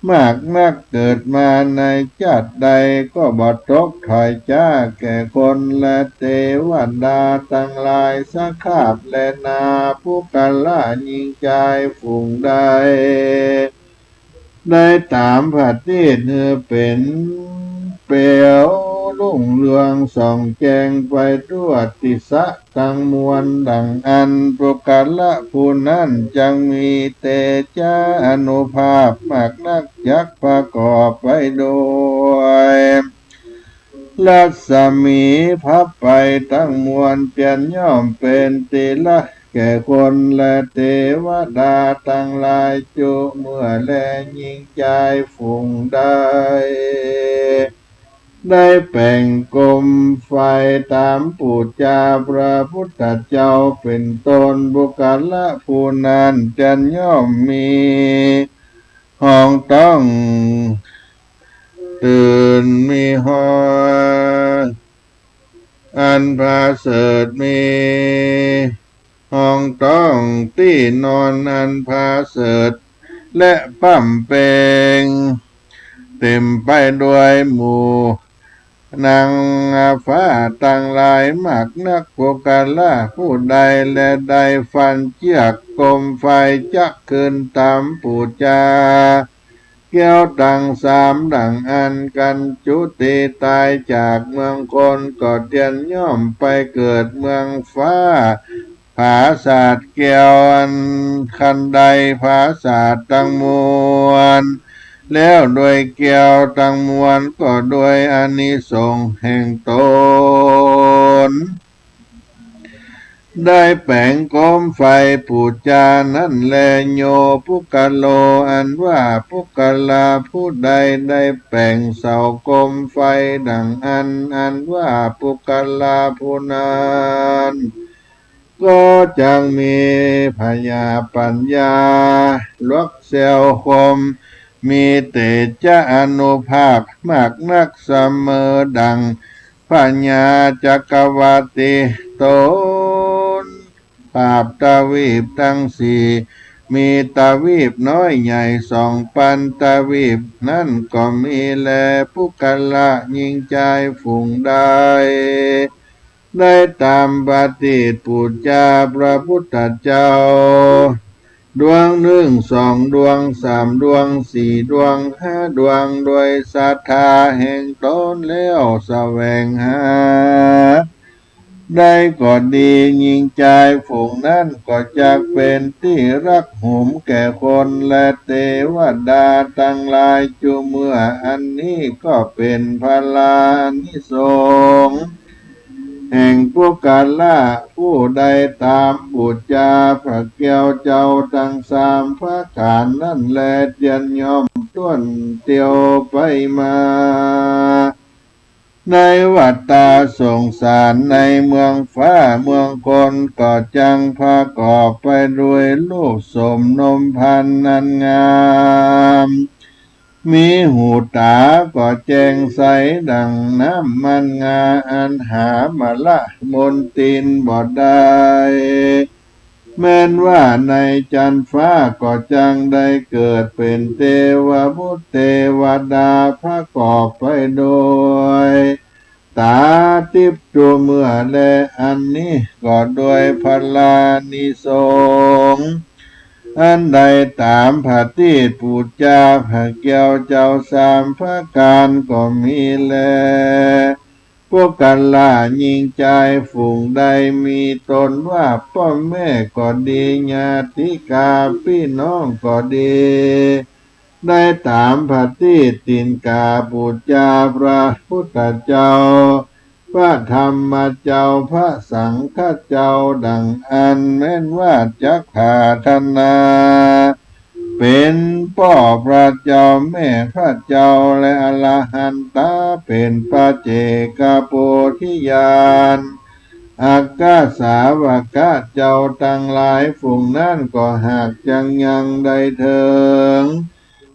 มากนักเกิดมาในจัดใดก็บ่ตกถอยจ้าแก่คนและเทวดาตั้งหลายสักขาบและนาผู้กันละยิงใจฝูงใดได้ตามผัดตีเนื้อเป็นเปลวรุ่งเรืองส่องแจงไปทั่วติสะตั้งมวลดังอันประการละผู้นั้นจังมีเตจาอนุภาพมากนักยักประกอบไปโดยลักษมีพับไปตั้งมวลเปลี่ยนย่อมเป็นติละแก่คนและเทวดาตั้งหลายจุเมื่อแลยิงใจฝูงได้ได้แป่งกลมไฟตามปูจาพระพุทธเจ้าเป็นตนบุคคลผู้นั้นจันย่อมมีห้องต้องตื่นมีห้องอันพาเสดมีห้องต้องที่นอนอันพาเสดและปั้มเปงเต็มไปด้วยหมู่นางฟ้าต่างหลายมากนักโภกาละผู้ใดและใดฟันเจียกกลมไฟจักขึ้นตามปูจาแก้วดังสามดังอันกันจุติตายจากเมืองคนก็เตียนย่อมไปเกิดเมืองฟ้าผาศาสตร์แก้วอันคันใดผาศาสตร์ตั้งมวลแล้วโดยแก้วตั้งมวลก็โดยอานิสงส์แห่งตนได้แป่งโคมไฟปูจานั้นแลโยปุกะโลอันว่าปุกะลาผู้ใดได้แป่งเสาโคมไฟดังอันว่าปุกะลาผู้นั้น ก็จังมีพญาปัญญาลวกเซลคมมีเตจะอนุภาพมากนักเสมอดังพญาจักรวรรดิตนภาพตาวีปทั้งสี่มีตาวีปน้อยใหญ่2,000ตาวีปนั่นก็มีแลผู้กละยิ่งใจฝูงได้ตามปฏิปูจาพระพุทธเจ้าดวงหนึ่ง2 ดวง3 ดวง4 ดวง5 ดวงโดยศรัทธาแห่งตนแล้วแสวงหาได้ก็ดียิ่งใจฝูงนั้นก็จะเป็นที่รักหุมแก่คนและเทวดาทั้งหลายจุเมื่ออันนี้ก็เป็นพลานิสงส์แห่งผู้กาละผู้ใดตามบูชาพระแก้วเจ้าทั้ง3พระการนั่นแลเตียนยอมต้วนเตียวไปมาในวัฏฏะสงสารในเมืองฟ้าเมืองคนก็จังพากอบไปด้วยลูกสมนมพันนันงามมีหูตาก็แจ้งใสดังน้ำมันงาอันหามาละมนตินบ่ได้แม้นว่าในจันฟ้าก็จังได้เกิดเป็นเทวบุตรเทวดาพระกอบไปโดยตาทิพย์ตัวเมื่อและอันนี้ก็โดยพลานิสงส์อันใดตามพระติปูจาพระแก้วเจ้า3พระการก็มีแลพวกกันล่ายิ่งใจฝูงใดมีตนว่าพ่อแม่ก็ดีญาติกาพี่น้องก็ดีได้ตามพระติตินกาปูจาพระพุทธเจ้าพระธรรมเจ้าพระสังฆเจ้าดังอันแม้นว่าจักขาธนาเป็นพ่อพระเจ้าแม่พระเจ้าและอรหันตาเป็นปัจเจกโพธิญาณอากาสาวกะเจ้าทั้งหลายฝูงนั้นก็หากจังยังได้เถิง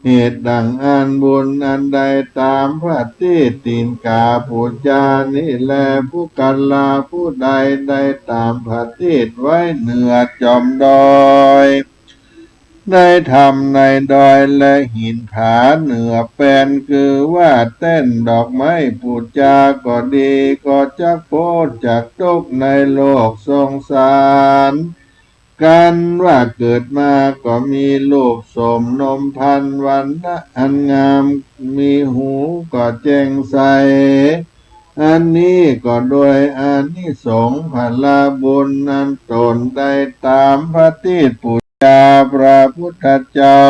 เหตุดังอันบุญอันใดตามพระติตินกาปูจานี้แลผู้กันลาผู้ใดได้ตามพระติไว้เหนือจอมดอยได้ทำในดอยและหินผาเหนือแปนคือว่าเต้นดอกไม้ปูจาก็ดีก็จะโพดจากทุกข์ในโลกสงสารกันว่าเกิดมาก็มีลูกสมนมพันวันนะอันงามมีหูก็แจ้งใสอันนี้ก็โดยอานิสงส์พลาบุญนั้นตนได้ตามพระติปูจาพระพุทธเจ้า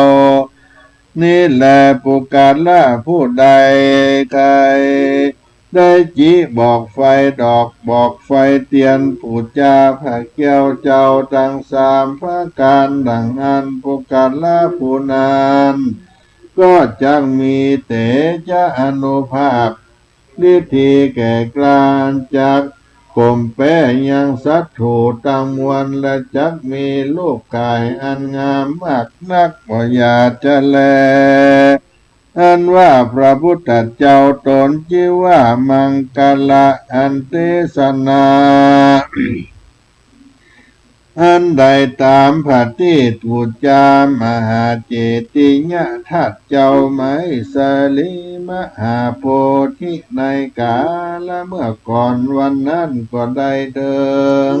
นี่แหละปุกาละผู้ใดใครได้จิบอกไฟดอกบอกไฟเตียนปูจาพระแก้วเจ้าทั้ง3พระการดังอันปุกาละผู้นั้นก็จักมีเตจะอนุภาพฤทธิแก่กล้าจากข่มแป้ยังสัตถูตังมวลและจักมีลูกกายอันงามมากนักบ่อยากจะแลอันว่าพระพุทธเจ้าตนชื่อว่ามังกละอันเทศนา อันใดตามพระติปูจามหาเจติยะทัตเจ้าไม้สลิมหาโพธิในกาละเมื่อก่อนวันนั้นก็ได้เดิง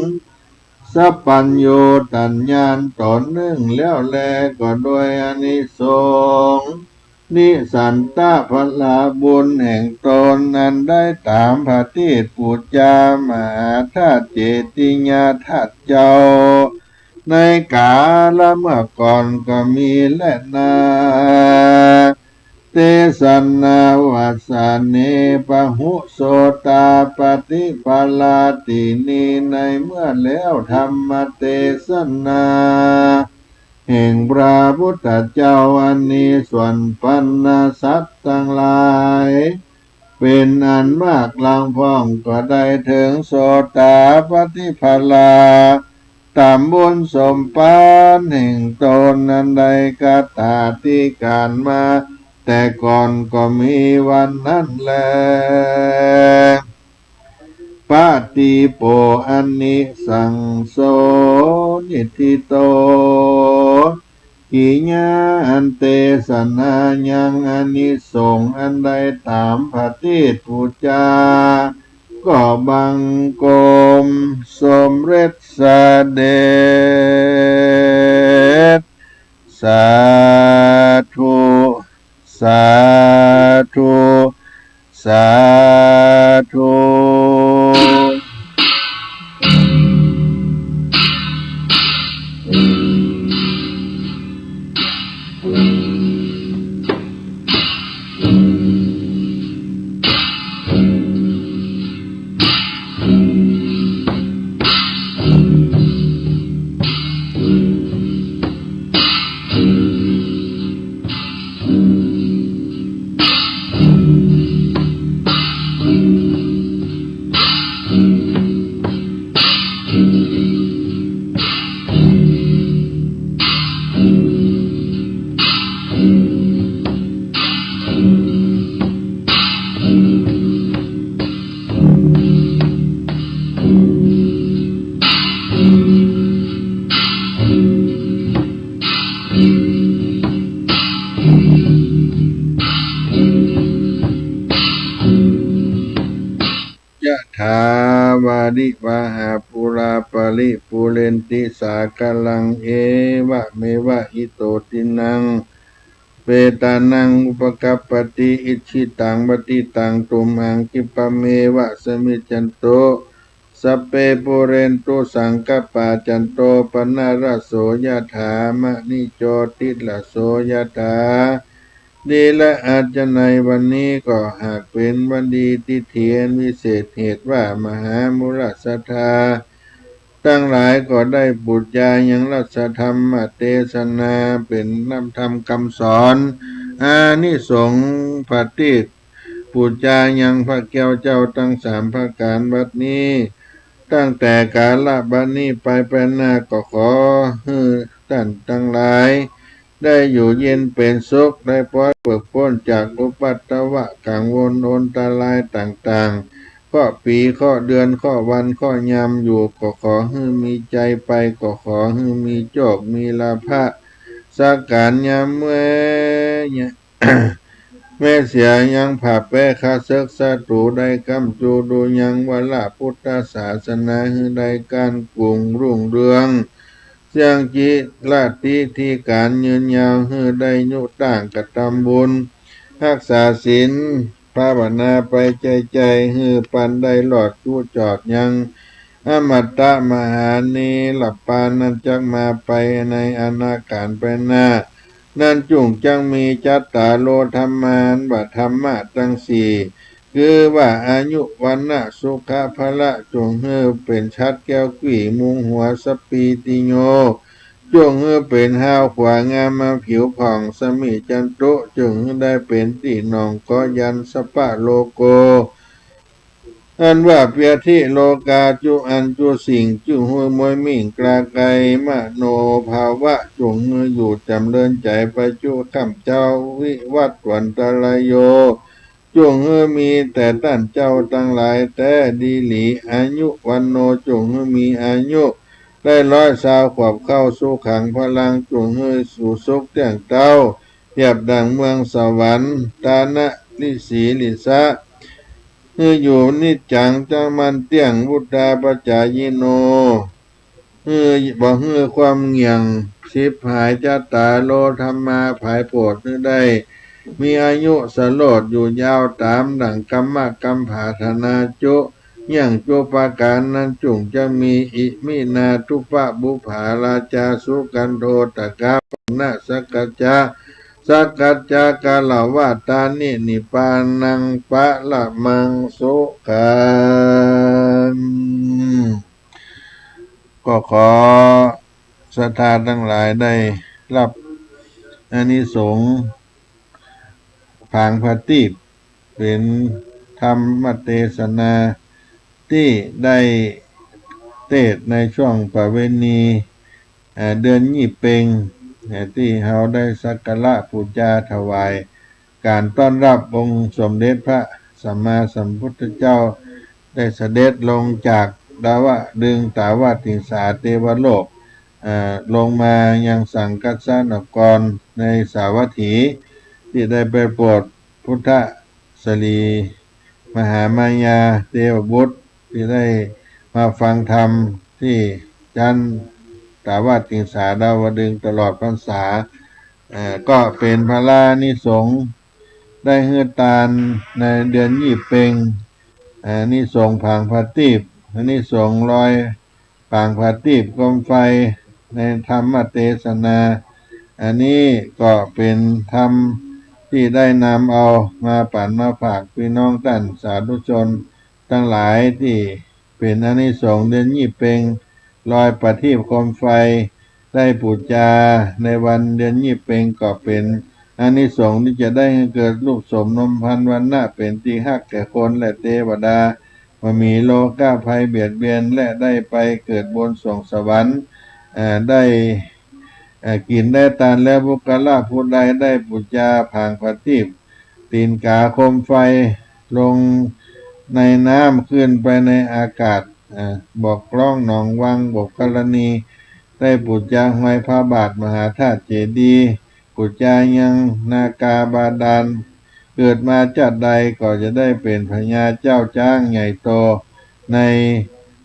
สัพพัญโยตัญญาณตนหนึ่งแล้วแลก็โดยอานิสงส์นิสันตะพลาบุญแห่งตนนั้นได้ตามพระติปูจามหาธาตุเจติญาธาตุเจ้าในกาละเมื่อก่อนก็มีและนาเตสันนาวาสาเนปะหุโสตาปฏิปาลาตินีในเมื่อแล้วธรรมเตสันนาแห่งพระพุทธเจ้าอันนี้ส่วนปันนาสัตว์ทั้งหลายเป็นอันมากลางพ้องก็ได้ถึงโสตาปฏิภาลา ตามบุญสมปานแห่งตนนันใดกาตาที่การมา แต่ก่อนก็มีวันนั้นแลปาติโปอันนิสังโสนิทิโตกิญาอันเตสนายังอานิสงส์อันใดตามพระทิตผูจา ก็บังกรมสมเร็จสเด็จสาธุสาธุสาธุยะถาวาริวหาปุราปริปุเรนติสากลังเอวะเมวะอิโตตินังเปตานังอุปกัปปติอิชิตังปฏิตังตุมหังคิปะเมวะสมิจจันโตสัพเพปุเรนตุสังกปาจันโตปนะระโสยะถามะนิโจติละโสยะถาดีและอาจจะในวันนี้ก็หากเป็นวันดีที่เทียนวิเศษเหตุว่ามหามุรสธาตั้งหลายก็ได้บุตรญายังรัสธรรมเทศนาเป็นนำธรรมคำสอนอานิสงส์ปฏิปุจจายังพระแก้วเจ้าทั้งสามพระการบัดนี้ตั้งแต่กาลบัดนี้ไปเป็นหน้าก็ขอให้ท่านทั้งหลายได้อยู่เย็นเป็นสุขได้ปลอดเปลือกพ้นจากอุปัตตวะกังวลโอนตรายต่างๆข้อปีข้อเดือนข้อวันข้อยามอยู่ก็ขอให้มีใจไปก็ขอให้มีโชคมีลาภะสักการยามเมื่อเนี่ย แม่เสียยังผ่าแป้คาศึกศัตรูได้กำจูดูยังวละพุทธศาสนาให้ได้การกรุงรุ่งเรืองเสียงจิตลาติที่การยืนยาวให้ได้ยุต่างกระทำบุญรักษาศีลภาวนาไปใจให้ปันได้หลอดจูจอดยังอมตะมหานีหลับปานนั้นจักมาไปในอนาการไปหน้านั่นจุงจังมีจัตตาโลธรรมานบัธรรมะตั้งสี่คือว่าอายุวันนะสุขภละจงเฮือเป็นชัดแก้วกี่มุงหัวสปีติโยจงเฮือเป็นห้าวขวางามมาผิวผ่องสมิจันตุจงได้เป็นตีนองก็ยันสปะโลโกอันว่าเปียทิโลกาจุอันจุสิ่งจุหัวมวยมิ่งกลาไกมโนภาวะจงอยู่จำเริญใจไปจุข้ามเจ้าวิวัตวันตรายโยจงมีแต่ท่านเจ้าทั้งหลายแต่ดีหลีอายุวันโนจงมีอายุได้120 ขวบเข้าสู่ขังพลังจงสู่สุขเตียงเต้าเทียบดังเมืองสวรรค์ตานะลิสีลิสะอยู่นิจจังจังมันเตียงวุฒาปจายโนบ่ความเงี่ยงสิบหายจัตตาโลธรรมาภายโพดได้มีอายุสโลดอยู่ยาวตามดังกรรมกรรมภาธนาจุอย่างจุปาการนั้นจุงจะมีอิมินาทุปะบุภาราชาสุกันโทตกาปนะสกัจจาสักกัจจากาลาวาตานินิปานังปะละมังสุขังก็ขอศรัทธาทั้งหลายได้รับอานิสงส์ผางพระติปเป็นธรรมเทศนาที่ได้ เทศในช่วงประเวณีเดือนยี่เพ็งที่เราได้สักการะบูชาถวายการต้อนรับองค์สมเด็จพระสัมมาสัมพุทธเจ้าได้เสด็จลงจากดาวดึงตาวติงสาเทวโลกลงมายังสังกัสสนกรในสาวัตถีที่ได้ไปโปรดพุทธสรีมหามายาเทวบุตรที่ได้มาฟังธรรมที่จันตาวติงสาดาวดึงตลอดพรรษาก็เป็นพระลานิสงส์ได้เฮือตาลในเดือนยี่เพ็งนิสงส์ผางพระตีบนิสงส์ลอยผางพระตีบกรมไฟในธรรมเทศนาอันนี้ก็เป็นธรรมที่ได้นำเอามาปั่นมาฝากพี่น้องท่านสาธุชนทั้งหลายที่เป็นอานิสงส์เดือนยี่เพ็งลอยประทีปโคมไฟได้บูชาในวันเดือนยี่เพ็งก็เป็นอานิสงส์ที่จะได้ให้เกิดลูกสมนมพันธุ์วันหน้าเป็นที่ฮักแก่คนและเทวดามามีโลกาภัยเบียดเบียนและได้ไปเกิดบนสวงสวรรค์ได้กินได้ทานแล้วบุคลาผู้ใดได้บูชาผางประทีปตีนกาโคมไฟลงในน้ำขึ้นไปในอากาศบอกกล้องหนองวังบอกกรณีได้บูชาห้อยพระบาทมหาธาตุเจดีย์บูชายังนากาบาดาลเกิดมาจากใดก็จะได้เป็นพญาเจ้าจ้างใหญ่โตใน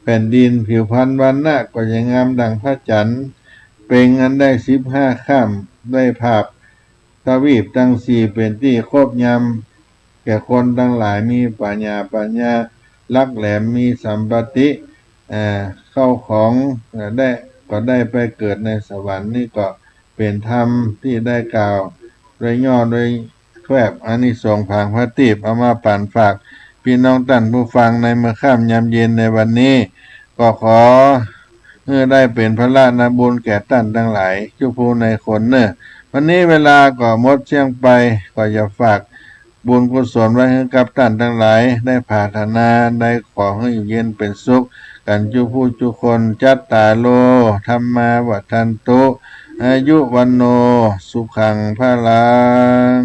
แผ่นดินผิวพรรณวันณะก็ยังงามดังพระจันทร์เปล่งอันได้15ค่ำได้ภาพทวีปทั้งสี่เป็นที่ครบยำแก่คนทั้งหลายมีปัญญาลักแหลมมีสัมปติเข้าของก็ได้ไปเกิดในสวรรค์นี่ก็เป็นธรรมที่ได้กล่าวโดยย่อโดยแวบอานิสงส์ผางพระตีบเอามาปั่นฝากพี่น้องท่านผู้ฟังในเมื่อค่ำยามเย็นในวันนี้ก็ขอเมื่อได้เป็นพระราชบุญแก่ท่านทั้งหลายทุกผู้ในคนเนอะวันนี้เวลาก็หมดเชียงไปก็อย่าฝากบุญกุศลไว้ให้กับท่านทั้งหลายได้ปรารถนาได้ขอให้อยู่เย็นเป็นสุขกันทุกผู้ทุกคนจัตตาโลธรรมาวัฏันตุอายุวันโนสุขังพลัง